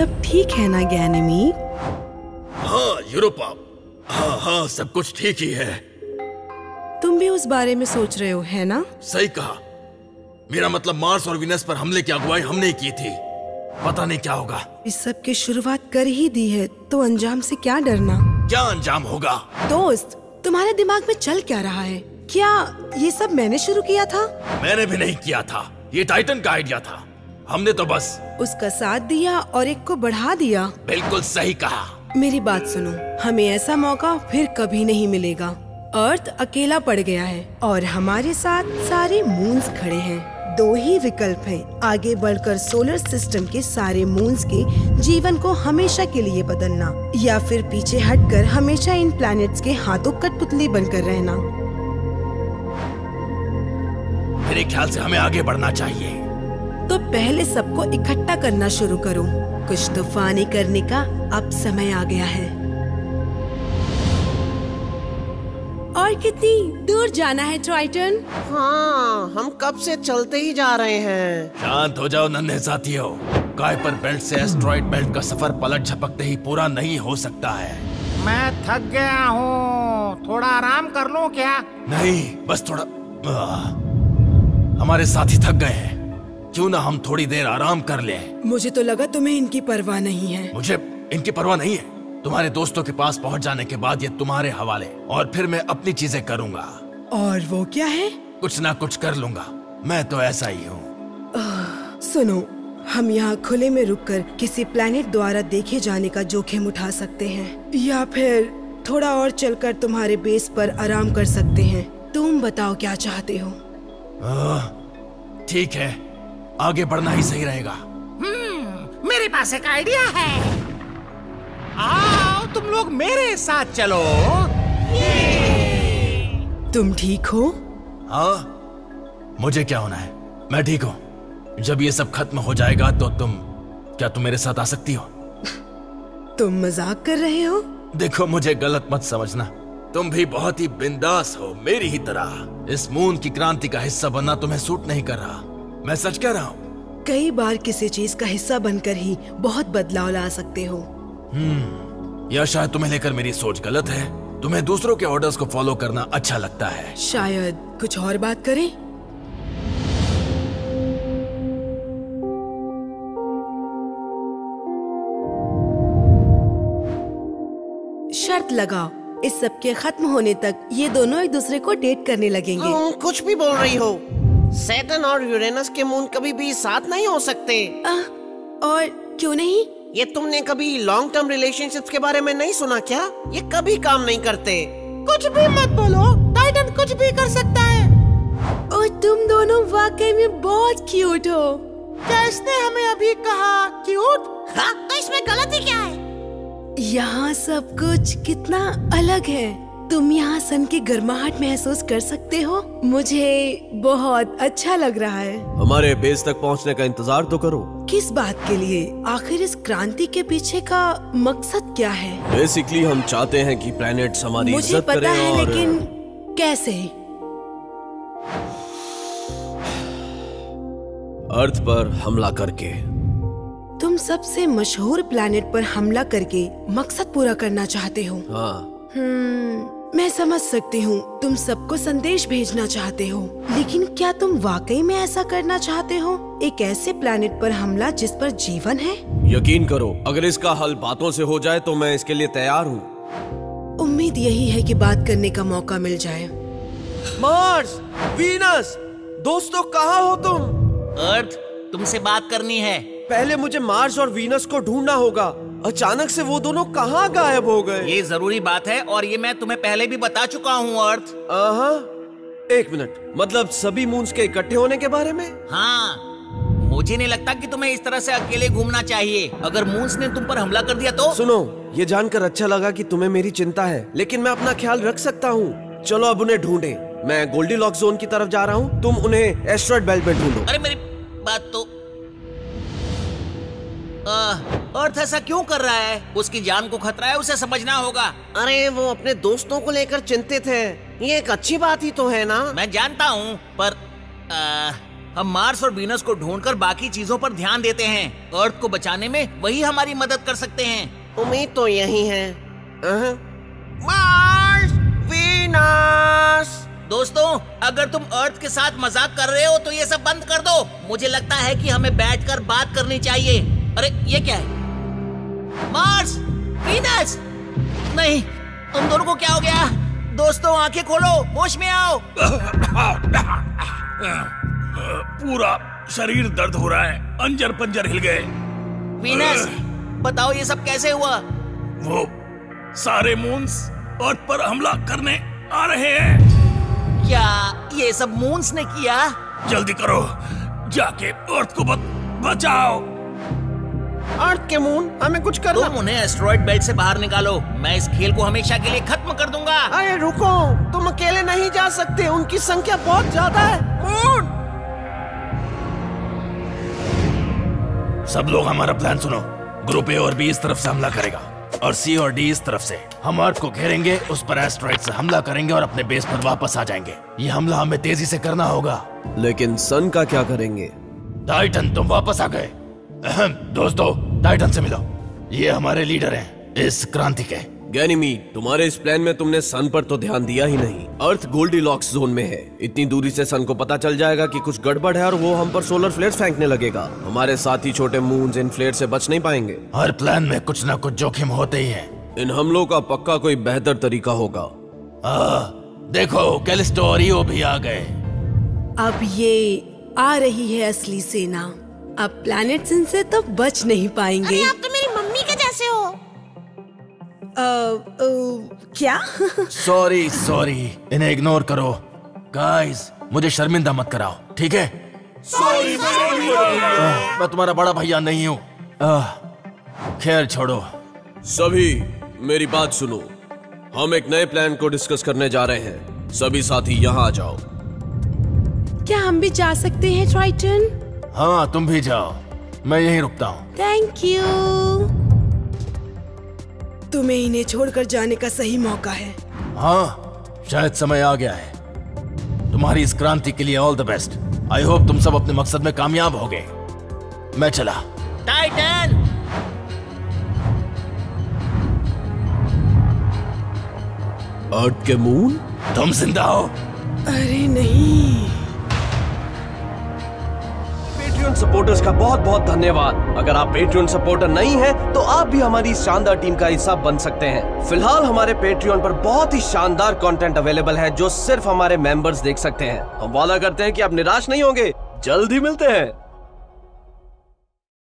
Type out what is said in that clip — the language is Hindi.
सब ठीक है ना गैनेमीड? हाँ यूरोपा, हाँ सब कुछ ठीक ही है। तुम भी उस बारे में सोच रहे हो, है ना? सही कहा। मेरा मतलब मार्स और वीनस पर हमले की अगुवाई हमने ही की थी। पता नहीं क्या होगा। इस सब की शुरुआत कर ही दी है तो अंजाम से क्या डरना? क्या अंजाम होगा? दोस्त, तुम्हारे दिमाग में चल क्या रहा है? क्या ये सब मैंने शुरू किया था? मैंने भी नहीं किया था, ये टाइटन का आइडिया था। हमने तो बस उसका साथ दिया और एक को बढ़ा दिया। बिल्कुल सही कहा। मेरी बात सुनो, हमें ऐसा मौका फिर कभी नहीं मिलेगा। अर्थ अकेला पड़ गया है और हमारे साथ सारे मून्स खड़े हैं। दो ही विकल्प हैं, आगे बढ़कर सोलर सिस्टम के सारे मून्स के जीवन को हमेशा के लिए बदलना या फिर पीछे हटकर हमेशा इन प्लैनेट्स के हाथों कठपुतली बनकर रहना। मेरे ख्याल से हमें आगे बढ़ना चाहिए। तो पहले सबको इकट्ठा करना शुरू करो। कुछ तूफानी करने का अब समय आ गया है। और कितनी दूर जाना है ट्राइटन? हाँ, हम कब से चलते ही जा रहे हैं। शांत हो जाओ नन्हे साथियों। काइपर बेल्ट से एस्ट्रॉइड बेल्ट का सफर पलट झपकते ही पूरा नहीं हो सकता है। मैं थक गया हूँ, थोड़ा आराम कर लूँ क्या? नहीं, बस थोड़ा। हमारे साथी थक गए हैं, क्यों ना हम थोड़ी देर आराम कर लें। मुझे तो लगा तुम्हें इनकी परवाह नहीं है। मुझे इनकी परवाह नहीं है। तुम्हारे दोस्तों के पास पहुंच जाने के बाद ये तुम्हारे हवाले, और फिर मैं अपनी चीजें करूंगा। और वो क्या है? कुछ ना कुछ कर लूंगा, मैं तो ऐसा ही हूँ। सुनो, हम यहाँ खुले में रुककर किसी प्लैनेट द्वारा देखे जाने का जोखिम उठा सकते हैं या फिर थोड़ा और चलकर तुम्हारे बेस पर आराम कर सकते हैं। तुम बताओ क्या चाहते हो? ठीक है, आगे बढ़ना ही सही रहेगा। मेरे पास एक आइडिया है। आओ तुम लोग मेरे साथ चलो। तुम ठीक हो? हाँ, मुझे क्या होना है, मैं ठीक हूँ। जब ये सब खत्म हो जाएगा तो तुम मेरे साथ आ सकती हो? तुम मजाक कर रहे हो? देखो, मुझे गलत मत समझना, तुम भी बहुत ही बिंदास हो मेरी ही तरह। इस मून की क्रांति का हिस्सा बनना तुम्हें सूट नहीं कर रहा, मैं सच कह रहा हूँ। कई बार किसी चीज का हिस्सा बनकर ही बहुत बदलाव ला सकते हो। या शायद तुम्हें लेकर मेरी सोच गलत है। तुम्हें दूसरों के ऑर्डर्स को फॉलो करना अच्छा लगता है। शायद कुछ और बात करें? शर्त लगाओ, इस सब के खत्म होने तक ये दोनों एक दूसरे को डेट करने लगेंगे। कुछ भी बोल रही हो। सैटर्न और यूरेनस के मून कभी भी साथ नहीं हो सकते। और क्यों नहीं? ये तुमने कभी लॉन्ग टर्म रिलेशनशिप्स के बारे में नहीं सुना क्या? ये कभी काम नहीं करते। कुछ भी मत बोलो, टाइटन कुछ भी कर सकता है। और तुम दोनों वाकई में बहुत क्यूट हो। क्या इसने हमें अभी कहा क्यूट? हाँ, तो इसमें गलती क्या है? यहाँ सब कुछ कितना अलग है। तुम यहाँ सन की गर्माहट महसूस कर सकते हो। मुझे बहुत अच्छा लग रहा है। हमारे बेस तक पहुँचने का इंतजार तो करो। किस बात के लिए? आखिर इस क्रांति के पीछे का मकसद क्या है? बेसिकली हम चाहते हैं कि प्लैनेट्स हमारी इज्जत करें। मुझे पता है, लेकिन कैसे? अर्थ पर हमला करके। तुम सबसे मशहूर प्लैनेट पर हमला करके मकसद पूरा करना चाहते हो? हाँ। मैं समझ सकती हूँ, तुम सबको संदेश भेजना चाहते हो, लेकिन क्या तुम वाकई में ऐसा करना चाहते हो? एक ऐसे प्लैनेट पर हमला जिस पर जीवन है? यकीन करो, अगर इसका हल बातों से हो जाए तो मैं इसके लिए तैयार हूँ। उम्मीद यही है कि बात करने का मौका मिल जाए। मार्स, वीनस, दोस्तों कहाँ हो तुम? अर्थ, तुमसे बात करनी है। पहले मुझे मार्स और वीनस को ढूंढना होगा। अचानक से वो दोनों कहाँ गायब हो गए? ये जरूरी बात है और ये मैं तुम्हें पहले भी बता चुका हूँ अर्थ। एक मिनट, मतलब सभी मून्स के इकट्ठे होने के बारे में? हाँ, मुझे नहीं लगता कि तुम्हें इस तरह से अकेले घूमना चाहिए। अगर मून्स ने तुम पर हमला कर दिया तो? सुनो, ये जानकर अच्छा लगा कि तुम्हें मेरी चिंता है, लेकिन मैं अपना ख्याल रख सकता हूँ। चलो अब उन्हें ढूंढे। मैं गोल्डीलॉक जोन की तरफ जा रहा हूँ, तुम उन्हें एस्ट्रॉइड बेल्ट में ढूंढो। अरे मेरी बात तो अर्थ ऐसा क्यों कर रहा है? उसकी जान को खतरा है, उसे समझना होगा। अरे वो अपने दोस्तों को लेकर चिंतित है। ये एक अच्छी बात ही तो है ना? मैं जानता हूँ, पर हम मार्स और वीनस को ढूंढकर बाकी चीजों पर ध्यान देते हैं। अर्थ को बचाने में वही हमारी मदद कर सकते हैं। उम्मीद तो यही है। Mars, Venus. दोस्तों, अगर तुम अर्थ के साथ मजाक कर रहे हो तो ये सब बंद कर दो। मुझे लगता है कि हमें बैठकर बात करनी चाहिए। अरे ये क्या है? मार्स, वीनस, नहीं, तुम दोनों को क्या हो गया? दोस्तों आंखें खोलो, होश में आओ। पूरा शरीर दर्द हो रहा है, अंजर पंजर हिल गए। वीनस, बताओ ये सब कैसे हुआ? वो सारे मून्स अर्थ पर हमला करने आ रहे हैं। क्या ये सब मून्स ने किया? जल्दी करो, जाके अर्थ को बचाओ। अर्थ के मून, हमें कुछ करना। तुम उन्हें एस्टेरॉयड बेल्ट से बाहर निकालो। मैं इस खेल को हमेशा के लिए खत्म कर दूंगा। अरे रुको, तुम अकेले नहीं जा सकते, उनकी संख्या बहुत ज्यादा है। मून, सब लोग हमारा प्लान सुनो। ग्रुप ए और बी इस तरफ से हमला करेगा और सी और डी इस तरफ से। हम अर्थ को घेरेंगे, उस पर एस्टेरॉयड से हमला करेंगे और अपने बेस पर वापस आ जाएंगे। ये हमला हमें तेजी से करना होगा। लेकिन सन का क्या करेंगे? टाइटन, तुम वापस आ गए। दोस्तों, टाइटन से मिलो। ये हमारे लीडर हैं इस क्रांति के। गैनीमीड, तुम्हारे इस प्लान में तुमने सन पर तो ध्यान दिया ही नहीं। अर्थ गोल्डीलॉक्स जोन में है। इतनी दूरी से सन को पता चल जाएगा कि कुछ गड़बड़ है और वो हम पर सोलर फ्लेयर्स फेंकने लगेगा। हमारे साथ ही छोटे मून्स इन फ्लेयर से बच नहीं पाएंगे। हर प्लान में कुछ न कुछ जोखिम होते ही हैं। इन हमलों का पक्का कोई बेहतर तरीका होगा। देखो, कैलिस्टो और ईओ भी आ गए। अब ये आ रही है असली सेना। अब प्लैनेट्स इनसे तो बच नहीं पाएंगे। अरे आप तो मेरी मम्मी के जैसे हो। क्या? सॉरी, इन्हें इग्नोर करो। गाइस, मुझे शर्मिंदा मत कराओ, ठीक है? सॉरी। मैं तुम्हारा बड़ा भैया नहीं हूँ। खैर छोड़ो। सभी मेरी बात सुनो। हम एक नए प्लान को डिस्कस करने जा रहे हैं। सभी साथी यहाँ आ जाओ। क्या हम भी जा सकते हैं ट्राइटन? हाँ, तुम भी जाओ, मैं यहीं रुकता हूँ। Thank you. तुम्हें इन्हें छोड़कर जाने का सही मौका है। हाँ, शायद समय आ गया है। तुम्हारी इस क्रांति के लिए all the best. I hope तुम सब अपने मकसद में कामयाब होगे। मैं चला। टाइटन, अर्थ के मून, तुम जिंदा हो? अरे नहीं। पेट्रियन सपोर्टर्स का बहुत बहुत धन्यवाद। अगर आप पेट्रियन सपोर्टर नहीं हैं, तो आप भी हमारी शानदार टीम का हिस्सा बन सकते हैं। फिलहाल हमारे पेट्रियन पर बहुत ही शानदार कंटेंट अवेलेबल है जो सिर्फ हमारे मेंबर्स देख सकते हैं। हम वादा करते हैं कि आप निराश नहीं होंगे। जल्द ही मिलते हैं।